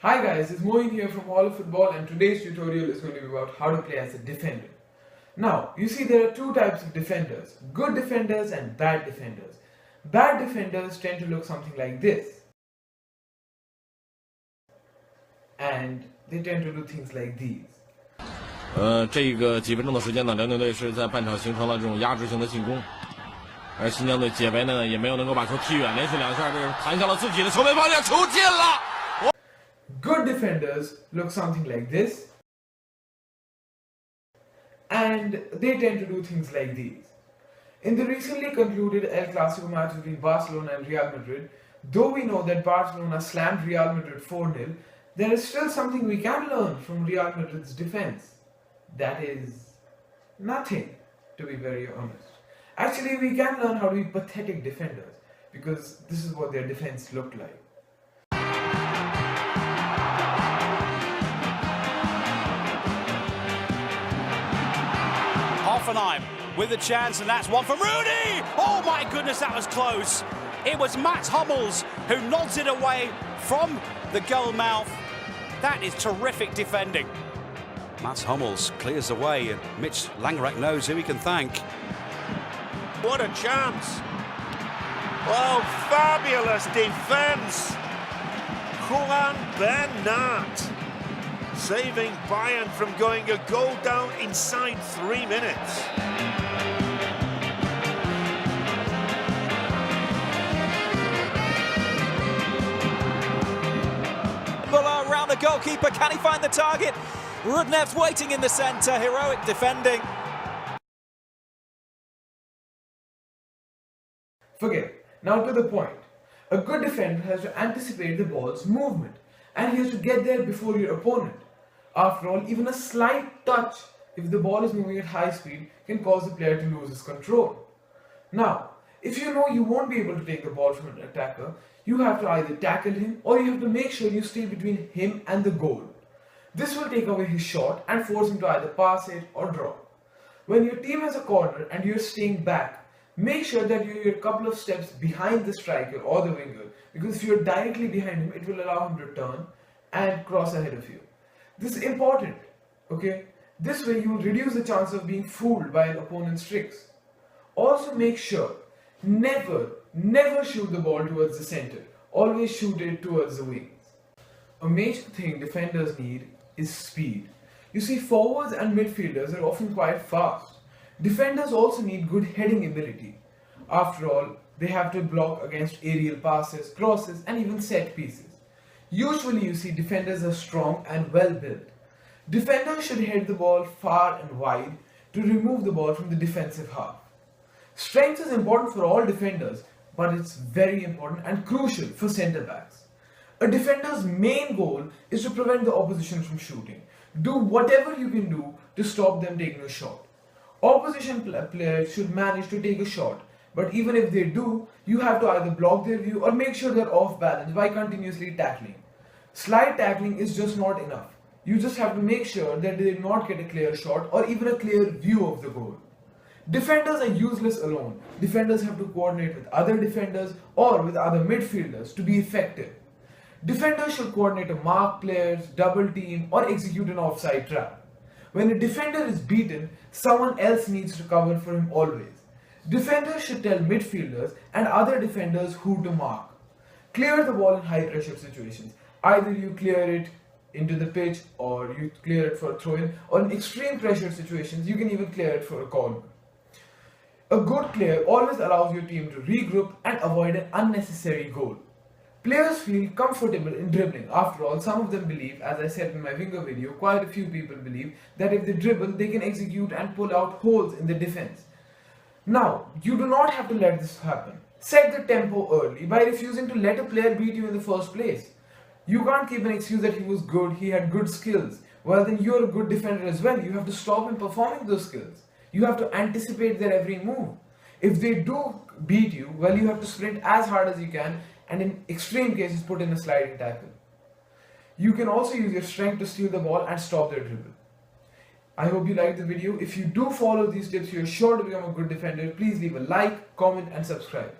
Hi guys, it's Moin here from All of Football, and today's tutorial is going to be about how to play as a defender. Now, you see there are two types of defenders, good defenders and bad defenders. Bad defenders tend to look something like this. And they tend to do things like these. 这个几分钟的时间呢，辽宁队是在半场形成了这种压制性的进攻，而新疆队解围呢也没有能够把球踢远，连续两下这是弹向了自己的球门方向，球进了。 Good defenders look something like this, and they tend to do things like these. In the recently concluded El Clasico match between Barcelona and Real Madrid, though we know that Barcelona slammed Real Madrid 4-0, there is still something we can learn from Real Madrid's defense. That is nothing, to be very honest. Actually, we can learn how to be pathetic defenders, because this is what their defense looked like. Hoffenheim with a chance, and that's one from Rooney! Oh my goodness, that was close. It was Mats Hummels who nods it away from the goal mouth. That is terrific defending. Mats Hummels clears away, and Mitch Langerack knows who he can thank. What a chance! Oh, fabulous defence! Juan Bernat saving Bayern from going a goal down inside 3 minutes. Muller around the goalkeeper, can he find the target? Rudnev's waiting in the centre, heroic defending. Forget. Now to the point. A good defender has to anticipate the ball's movement, and he has to get there before your opponent. After all, even a slight touch, if the ball is moving at high speed, can cause the player to lose his control. Now, if you know you won't be able to take the ball from an attacker, you have to either tackle him or you have to make sure you stay between him and the goal. This will take away his shot and force him to either pass it or draw. When your team has a corner and you're staying back, make sure that you're a couple of steps behind the striker or the winger, because if you're directly behind him, it will allow him to turn and cross ahead of you. This is important, okay? This way you will reduce the chance of being fooled by an opponent's tricks. Also make sure, never shoot the ball towards the center. Always shoot it towards the wings. A major thing defenders need is speed. You see, forwards and midfielders are often quite fast. Defenders also need good heading ability. After all, they have to block against aerial passes, crosses, and even set pieces. Usually you see defenders are strong and well built. Defenders should head the ball far and wide to remove the ball from the defensive half. Strength is important for all defenders, but it's very important and crucial for centre backs. A defender's main goal is to prevent the opposition from shooting. Do whatever you can do to stop them taking a shot. Opposition players should manage to take a shot, but even if they do, you have to either block their view or make sure they're off balance by continuously tackling. Slide tackling is just not enough. You just have to make sure that they do not get a clear shot or even a clear view of the goal. Defenders are useless alone. Defenders have to coordinate with other defenders or with other midfielders to be effective. Defenders should coordinate to mark players, double team, or execute an offside trap. When a defender is beaten, someone else needs to cover for him always. Defenders should tell midfielders and other defenders who to mark. Clear the ball in high pressure situations. Either you clear it into the pitch or you clear it for a throw-in, or in extreme pressure situations you can even clear it for a corner. A good clear always allows your team to regroup and avoid an unnecessary goal. Players feel comfortable in dribbling. After all, some of them believe, as I said in my winger video, quite a few people believe that if they dribble, they can execute and pull out holes in the defense. Now, you do not have to let this happen. Set the tempo early by refusing to let a player beat you in the first place. You can't keep an excuse that he was good, he had good skills. Well, then you're a good defender as well. You have to stop him performing those skills. You have to anticipate their every move. If they do beat you, well, you have to sprint as hard as you can and in extreme cases put in a sliding tackle. You can also use your strength to steal the ball and stop their dribble. I hope you liked the video. If you do follow these tips, you're sure to become a good defender. Please leave a like, comment, and subscribe.